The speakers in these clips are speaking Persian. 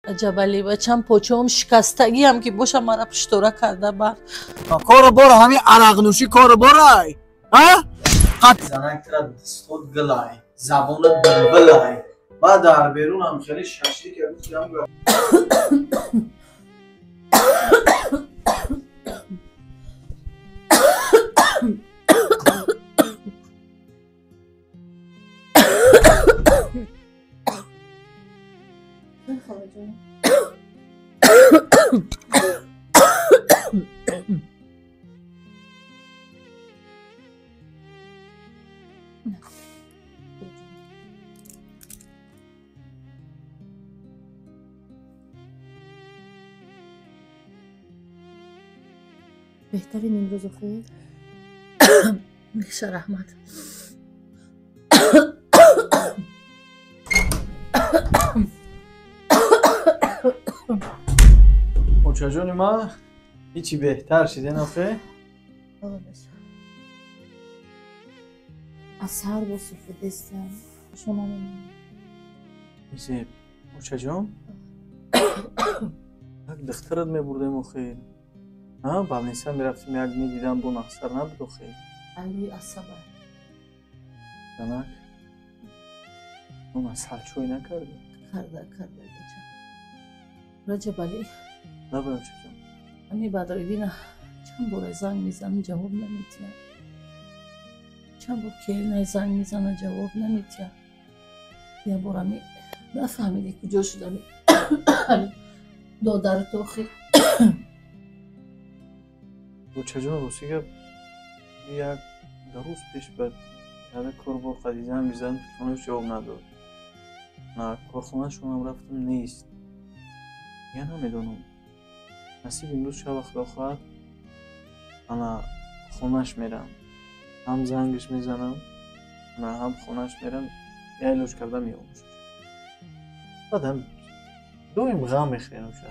عجبالی بچم پوچم شکستگی هم که باشم مرا پشتوره کرده بر کارو برو همین عرق نوشی کارو برای ها زنک ترا دستود گلای زبانت بلبلای بعد در بیرون هم خیلی ششتی که بود کم گفت بهترین امروز خیر میشه رحمت اوچا جون ما هیچی بهتر شده نخه از سر با سفید دستم شما نمیم میشه اوچا جون یک دخترت میبردیم خیر ها بالنسا میرفتیم یک میدیدم دو نخسر نبود خیر علی عصبه زنک اون مسئله چوی نکردی کرده رجب علی نه باید اوچا جون امی بدرگین چند بار زنگ میزنم جواب نمیتیم چند بار که زنگ میزنم جواب نمیتیم یه بار امی نفهمیدی کجا شدم دادر تو خیلی اوچا جون روسی که یک دو روز پیش بعد یک کار با قدیزه هم میزن تلفنش جواب نداد نه کارخونه شما رفتم نیست یا نمیدونم نصیب امروز شب خدا خواهد انا خونش میرم هم زنگش میزنم نه هم خونش میرم یه لوش کرده میاموشش بعد هم دویم غم میخیرم شد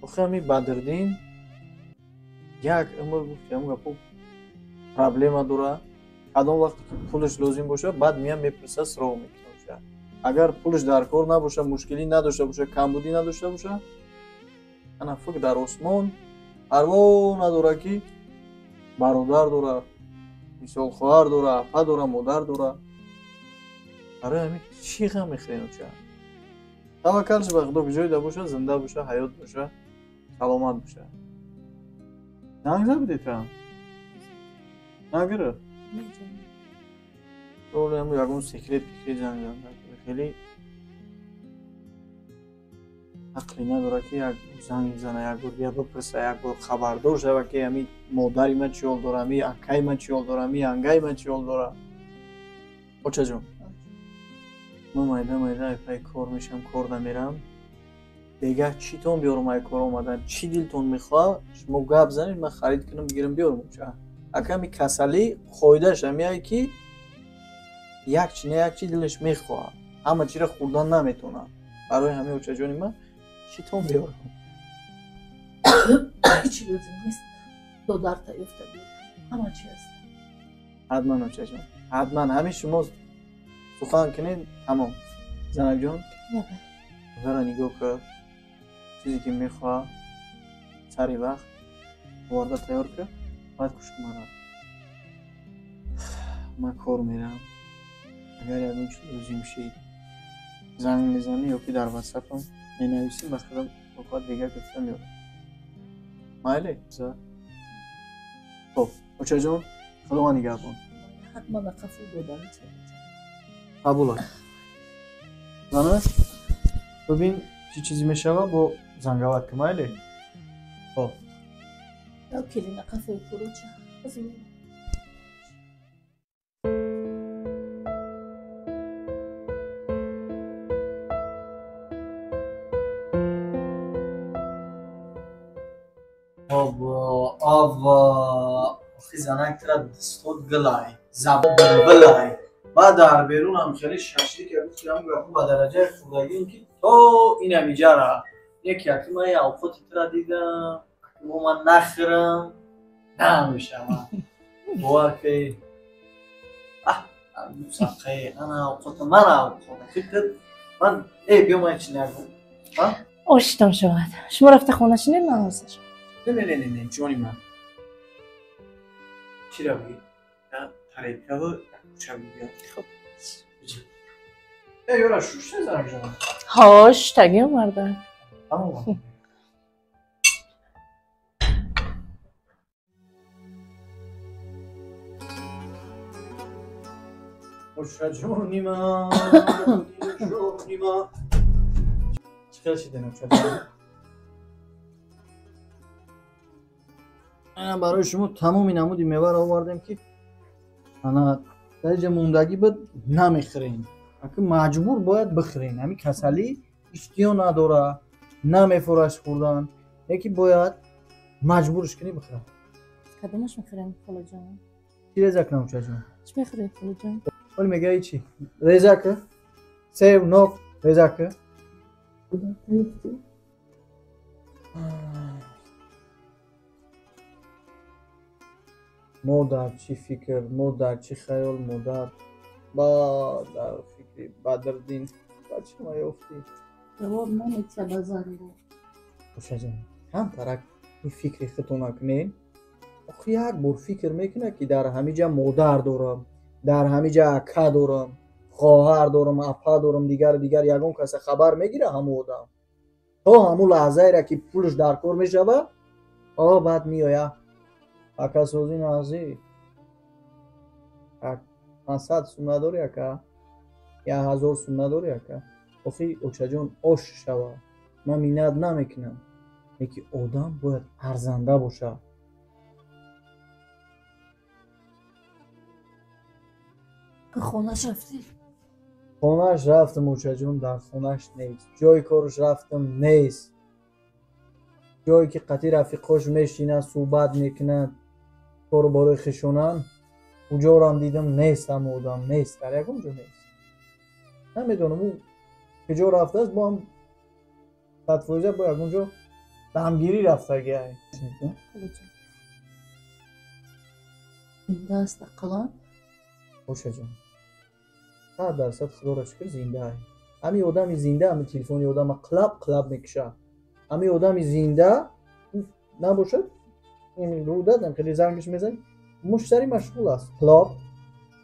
بخیر همی بدردین یک امر گفت که هم گفت پرابلم داره کدام وقتی که پولش لازم باشه بعد میام میپرسه سراغ میکنم شد اگر پولش در کار نباشه مشکلی نداشته باشه کمبودی نداشته باشه انا فکر در آسمان پروا نداره که برادر داره مثال خواهر داره اپا داره مادر داره برای همین چی غم میخورین چه توکلش به خدا که جای ده باشه زنده باشه حیات باشه سلامت باشه زنگ زدی تو نگره رول همون یکون سکرت زنگ زنده خیلی عقلی نداره که یک زنگ زنه یک بار بیا بپرسه یک بار خبردار شوه که همی مادری من چی حال داره همی اکای من چی حال داره همی انگای من چی حال داره اوچا جون من مایده پای کار میشم کار نمیرم دیگه چی تون بیارم ای کار اومدن چی دلتون میخواه شما گپ زنید من خرید کنم بگیرم بیارم اوچا اکا همی کسلی خویدش همی که یک چی دلش میخواه همه چی را خوردن نمیتونه برای همه اوچا جونی من چی تون بیارم هیچی لازم نیست دادر تایفته بیارم همه چی هست حتما اوچا جون حتما همین شما سخن کنید تمام زنک جون را نگاه که چیزی که میخواه سری وقت وارده تیار که باید کشک مرم من کار میرم اگر یادون چی روزی میشید زنگ میزنی یا که در واتساپ هم مینویسی مثلا اوقات دیگه گفتم میارم مایلی؟ خب اوچا جون خدا ما نگه کن حتما به قفل دادن قبول هست زنه ببین چی چیزی میشوه با زنگوت که مایلی؟ خب او کلی نقفل فروچه بزنیم آوا اخی زنک ترا دستود گلای زبان بلبلای بعد در بیرون هم خیلی ششتی که بود که هم گفت با درجه خودگی این که تو این همیجه را یکی اکی من یه اوقاتی ترا دیدم اکنو من نخرم نمیشه من باور که موسیقی انا اوقات من اوقات فکرت من ای بیام این چی نگم آشتم شود. شما رفته خونش نه حاضر. نه جانی من چی را بگی؟ نه طریقه و چه بگی؟ خب یورا شوش نزارم جان هاش تگی اومده. تمام جانی من جانی من چقدر شده نمچه من برای شما تمام نمودی میوه را آوردم که انا در جا موندگی بود نمیخرین اگه مجبور باید بخرین همین کسلی اشتیا نداره نمیفورش خوردن یکی باید مجبورش کنی بخرن کدومش میخوریم خاله جان؟ چی رزک نموچه جان؟ چی میخوری خاله جان؟ ولی میگه ای چی؟ رزک؟ سیب نوک رزک؟ مادر چی فکر مادر چی خیال مادر با در فکری بدردین بچه ما یافتی جواب نمیتیه بزنده خوشه جان هم ترک این فکری خطو نکنین آخه یک بار فکر میکنه که در همه جا مادر دارم در همه جا اکا دارم خواهر دارم اپا دارم دیگر یگون کسی خبر میگیره همو آدم تا همو لحظه را که پولش در کار میشوه بعد میآید اکا سوزی نازی 500 سوم نداری اکا یا 1000 سوم نداری اکا آخی اوچه جان آش شوه من مینت نمیکنم یکی آدم باید ارزنده باشه خونش رفتی؟ خونش رفتم اوچه جان در خونش نیست جای کارش رفتم نیست جایی که قطعی رفیقاش میشینه صحبت میکنه کارو برای خشونن اونجا رو هم دیدم نیست هم آدم نیست در یکم جا نیست نمیدونم اون کجا رفته است با هم تطفویزه با یکم جا به همگیری رفته گه زنده است اقلا؟ باشه جان 100% خدا را شکر زنده های همی آدمی زنده همی تلفونی آدم قلب میکشه همی آدمی زنده نباشد این رو دادم خیلی زنگش میزنی مشتری مشغول است کلاب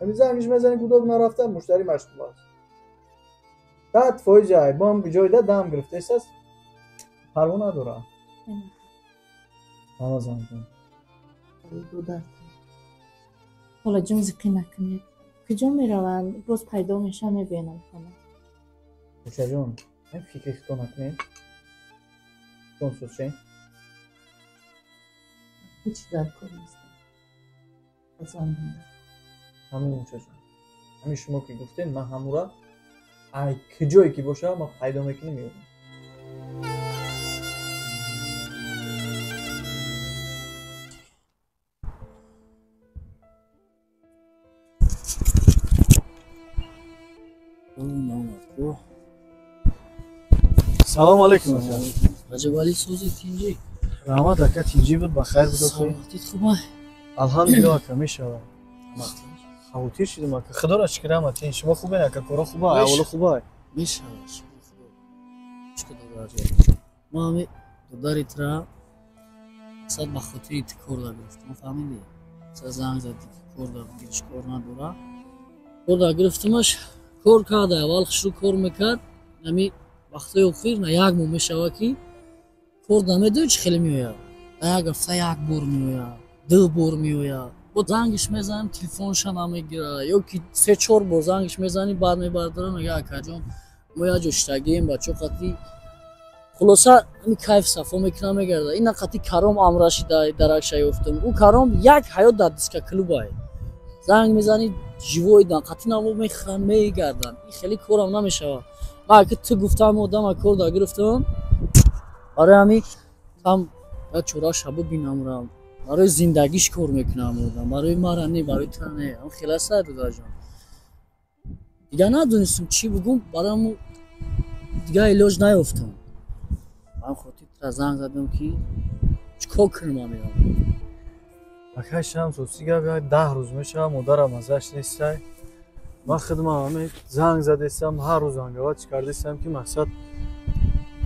همی زنگش میزنی کدوم نرفته مشتری مشغول است بعد فایز جای بام به جای دم گرفته است پروا نداره اما زنگ حالا جون زکی نکنید کجا میروند باز پیدا میشه میبینم کنم بچه جون این فکر اختو نکنید چون سوچه هیچی در کار نیستم بازم بنده همین بچه جون همین شما که گفتین من همورا ای کجایی که باشه ما پیدا میکنیم میبینم سلام علیکم رجب علی سوزی تینجی رحمت اکا تینجی بود بخیر بود وقتیت خوبه الحمدلله اکا میشوه خواهوتیر شدیم اکا خدا را شکر رحمتین شما خوبه اکا کارا خوبه اولو خوبه میشه شکر دو رجب ما همی داداریت را صد بخاطری کار دا گرفتم فهمیدی صد زنگ زدی که کار دا بگیرش کار نداره کار دا گرفتمش کار کرده اول شروع کار میکرد همی وقتی اخیر نه یک مو میشوه که کار نمیدونی چه خیلی میوید یک هفته یک بار میوید دو بار میوید با زنگش میزنیم تلفنش نمیگیره یا که 3-4 بار زنگش میزنی بعد میبرداره میگه اکا جان ما یا جشتگیم بچه قطعی خلاصه این کیف صفا میکنه میگرده این قطعی کرام امرشی درک شیفتم او کرام یک حیات در دیسکا کلوب های زنگ میزنی جیوی دن قطعی نمو میخرم میگردن این خیلی کارم نمیشه من که تو گفتم آدم کار دا گرفتم برای همی هم یا چورا شبو بینم برای زندگیش کار میکنم آدم برای مرنی برای تنه هم خیلی سعی داده جان دیگه ندونستم چی بگم برای دیگه علاج نیافتم من خاطی تر زنگ زدم که چکار کنم میرم اکا شمس و سیگه بیاید 10 روز میشه مادرم ازش نیسته من خدمه همه زنگ زدیستم هر روز انگوات چی کردیستم که مقصد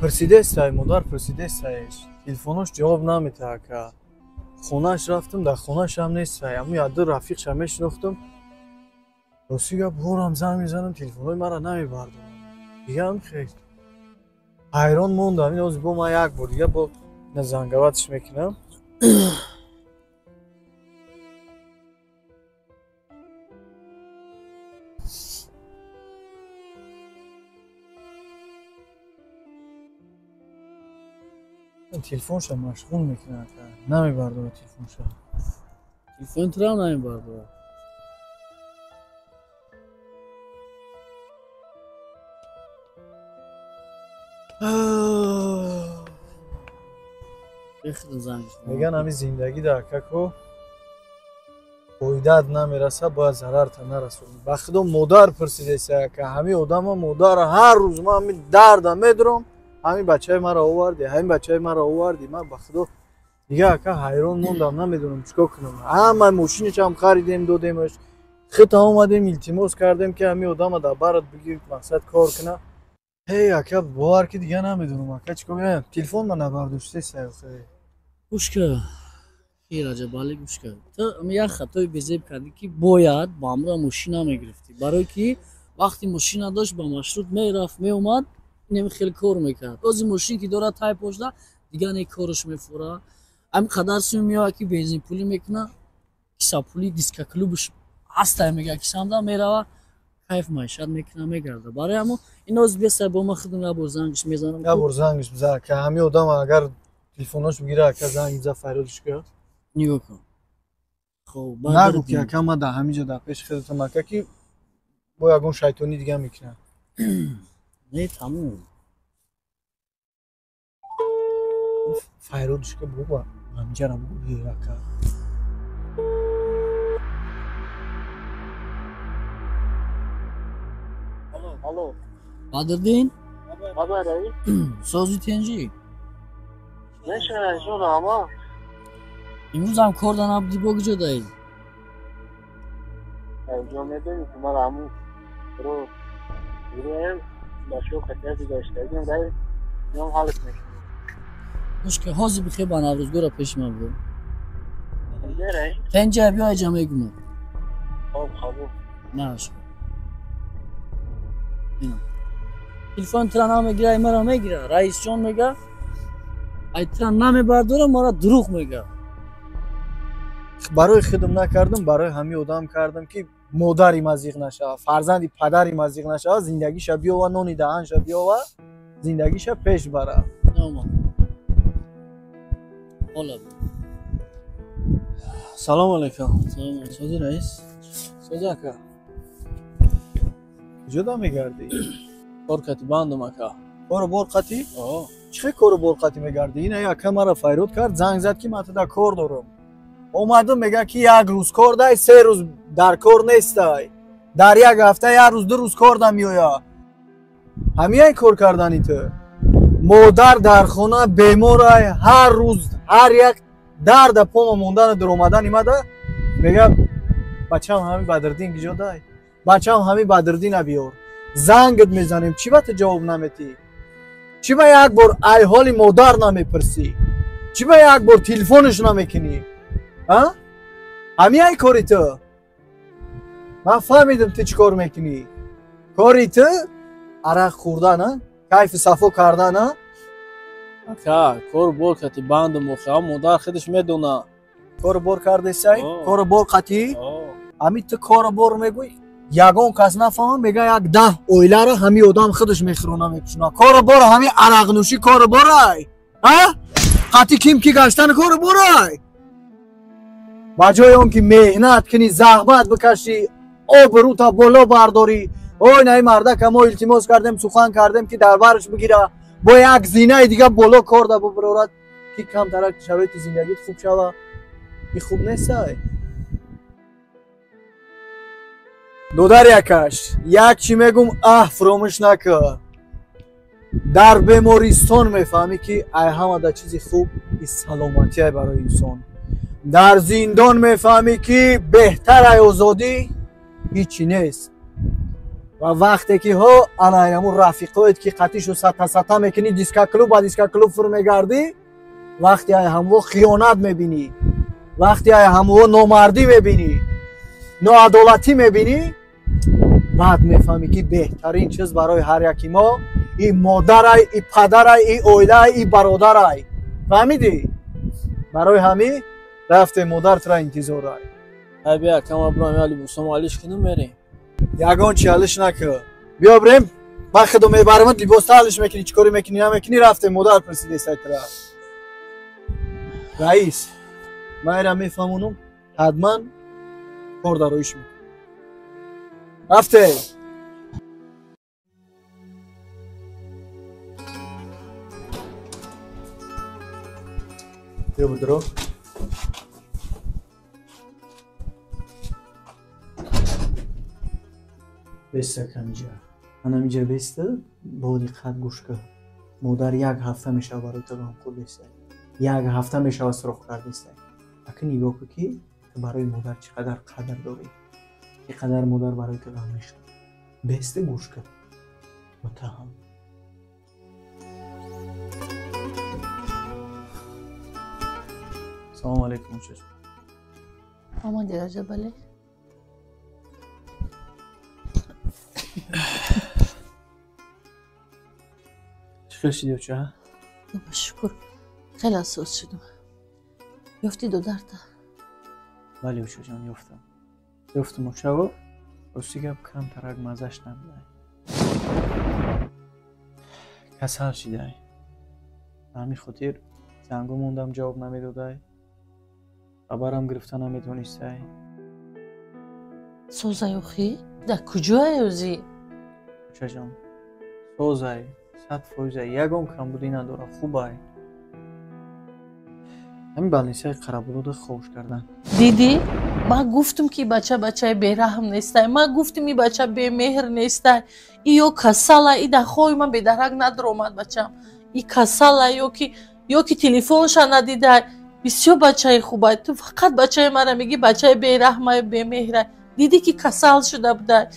پرسیدستای مادر پرسیدستایش تلفنش جواب نمیده اکا خونهش رفتم در خونهش هم نیستای اما یاد رفیقش هم شناختم راستی برم زنگ میزنم تلفنای مرا نمیبردم دیگه هم خیلی حیران موندم این از با ما یک بار دیگه با زنگواتش میکنم تلفنش مشغول میکنه نمیبردم تلفنش تلفن تو هم نمیبرده بخیرم زنگش میگن همین زندگی در ککو قویدت نمیرسه باید ضرر تا نرسونی بخدا مادر پرسیده که همین آدم ها مادر هر روز ما همین دردم میدرم همین بچه مرا آوردی همین بچه مرا آوردی من بخدا دیگه که حیران موندم نمیدونم چیکار کنم همه ماشینش هم خریدیم دادیمش خط اومدیم التماس کردیم که همین آدم در برات بگیر مقصد کار کنه هی اکا باور که دیگه نمیدونم اکا چیکار کنم تلفن من نبرداشته سیخه گوش که خیر عجب بالی گوش که تو یک خطای بزرگ کردی که باید با امرا ماشین میگرفتی برای که وقتی ماشین داشت با مشروط میرفت میومد اینم خیلی کار میکرد از ماشین که داره تای پشت دیگه نه کارش میفوره ام قدر سو میاد که بنزین پولی میکنه کیسا پولی دیسک کلوبش هسته میگه که سمدا میره کیف معیشت میکنه میگرده برای همون این از بیسته با ما خودم یه بار زنگش میزنم یه بار زنگش بزنم که همین آدم اگر تلفنش بگیره که زنگ میزنه فریادش کنه نگاه کن خب نگو که اکا ما در همینجا در پیش خودتم اکا که با یکون شیطانی دیگه میکنه نه تموم فریادش که بابا همینجا رو بگو اکا الو بدردین خبری؟ سازی تنجی نشه جون اما امروز هم کار دارم دی با کجا داری انجام میدونی که من همون رو میریم باشو خطیاتی داشته اگه داری نیم حالت میکنم مشکل حاضر بخیر با نوروزگاه را پیش من بود میره؟ تنجه بیا جمعه گمه خب نه شکر تلفن ترا نمیگیره مرا میگیره رئیس جان میگه ای ترا نمیبرداره مرا دروغ میگه برای خودم نکردم برای همین آدم کردم که مادری مزیق نشه فرزندی پدری مزیق نشه زندگیش بیا و نونی دهنش بیا و زندگیش پیش بره ناما حالا سلام علیکم سلام سازی رئیس سازی اکا کجا میگردی کار کتی بندم اکا کار برقتی چه کار برقتی میگردی این اکا مرا فریاد کرد زنگ زد که من تا کار دارم اومدم میگه که یک روز کار دای 3 روز در کار نیستای در یک هفته 1 روز 2 روز کار نمیویا همین کار کردنی تو مادر در خونه بیمارای هر روز هر یک درد پا موندن در اومدن ایمده میگه بچه‌م همین بدردین کجا دای بچه‌م همین بدردین بیار زنگت میزنیم چی وقت جواب نمیدی چی با یک بار ای حال مادر نمیپرسی چی با یک بار تلفنش نمیکنی ها همین ای کاری تو من فهمیدم تو چی کار میکنی کاری تو عرق خوردن کیف صفا کردن اکا کار بار کتی بندم اخواه مادر خودش میدونه کار بار کرده سای کار بار قطعی آه همین تو کار بار میگوی یگان کس نفهم میگه یک 10 اویله رو همین آدم خودش میخرونه میپشونه کار بار همین عرق نوشی کار بارای ها قطعی کیم کی گشتن کار بارای بجای اون که مهنت کنی زحمت بکشی آبرو تا بالا برداری اوی نه مرده که ما التماس کردیم سخن کردیم که دربارش بگیره با یک زینه دیگه بالا کار ده ببرد که کم ترک شرایط زندگیت خوب شوه این خوب نیست دودر یکش یک چی میگم فراموش نکن در بیمارستان میفهمی که ای همه در چیزی خوب این سلامتی برای انسان در زندان میفهمی که بهتر ای آزادی هیچی نیست و وقتی که ها انایمون رفیقایت که قطیشو ستا میکنی دیسکا کلوب با دیسکا کلوب فرو میگردی، وقتی های همو خیانت میبینی، وقتی های همو نامردی میبینی، ناعدالتی میبینی، بعد میفهمی که بهترین چیز برای هر یکی ما این مادرای، این پدرای، این اویلای، این برادرای. فهمیدی؟ برای همین رفته مادر ترا انتظار داری. ای بیا کم ابراهیم علی بوسم علیش کنیم بریم. یگان چالش نکن. بیا بریم. من خودم میبرم لباس حالش میکنی چیکاری میکنی نمیکنی رفته مادر پرسیده سایت را. رئیس من را میفهمونم حتما کار دارویش میکنم. رفته. بیا بدرو. بیسته کنجا. من اینجا بیسته با دقت گوش کن. مادر یک هفته میشه برای تو هم خود بیسته. یک هفته میشه سرخ کردیسته. اگه نگاه کنی برای مادر چقدر قدر داری. چقدر مادر برای تو هم میشه. بیسته گوش کن. متهم. سلام علیکم چشم. امان دیراجه بله. چخیر شدی بچه؟ شکر خیلی اساس شدم. یافتی دو درده؟ بله بچه جان یفتم بچه و راستی که کم ترک مزش نمیده. کسل شده. همین خاطر زنگو موندم جواب نمیدادای. خبرم گرفتن نمیتونسته. سوزای اخی؟ در کجای اوزی؟ بچه جان سوزای 100% یگم کمبودی نداره خوبه. همین بالنسای قرابلود خوش کردن. دیدی؟ من گفتم که بچه بیرحم نیسته. من گفتم این بچه بیمهر نیسته. ایو کساله ای در خوی من بیدرک نداره اومد بچم. ای کساله یا که تلفنش ندیده. بسیار بچه خوبه. تو فقط بچه مرا میگی بچه بیرحمه بیمهره. دیدی که کسال شده بوده.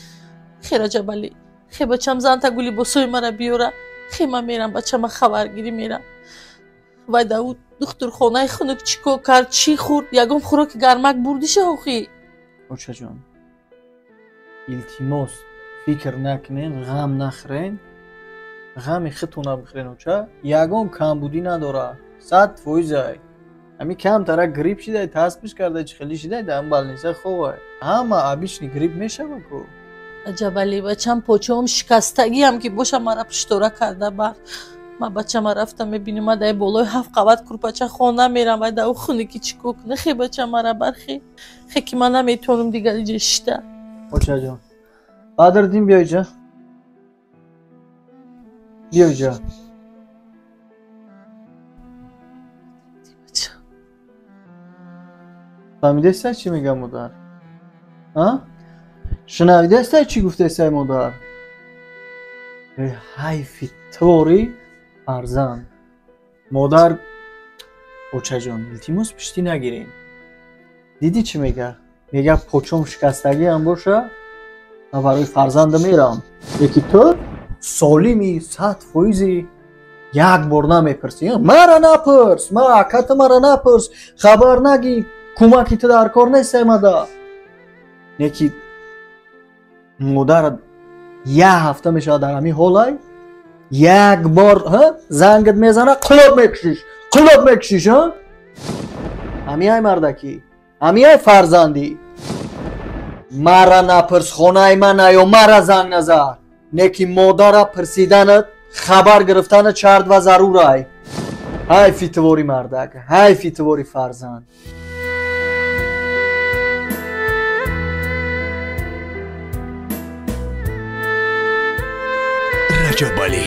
خیره جبلی. خیلی بچم زن تا گلی بسوی مرا بیاره. خیلی من میرم بچه من خبرگیری میرم. و داود دختر خانه خونک چیکو کرد چی خورد یگم خوراک گرمک بردیشه آخی. بچه جان التماس فکر نکنین غم نخورین. غم خودتون بخورین اوچه یگم کمبودی نداره 100%. همین کم ترک گریپ شده تاسپش کرده چه خیلی شده دم بالنسه خوبه. اما آبیشنی گریپ میشه بکو. جبلی بچم پوچم شکستگی هم که باشه مرا پشتوره کرده بر. من بچه ما رفتم میبینیم من در بالای 7 قبط کرپچه خانه میرم و در او خونه که چیکو کنه. خیلی بچه مرا برخی خیلی که من نمیتونم دیگر اینجا شده. بچه جان قادر دیم بیای جا. بیای جا. فهمیده سای چی میگم مادر؟ ها؟ شنویده سای چی گفته سای مادر؟ به حیفی طوری فرزند مادر. بچه جان التماس پشتی نگیرین. دیدی چی میگه؟ میگه پوچم شکستگی هم باشه من برای فرزند میرم. یکی تو سالمی 100% یک بار نمیپرسی. مرا نپرس محکت مرا نپرس خبر نگی کمکی تو در کار نیست مادر. یکی مادر یه هفته میشه در همین حالای یک بار زنگت میزنه قلوب میکشیش ها. همین های مردکی همین های فرزندی. مرا نپرس خونه من یا مرا زنگ نزد. نکی مادر پرسیدنت خبر گرفتن چرد و ضرور های. های فیتواری مردک های فیتواری فرزند. رجب علی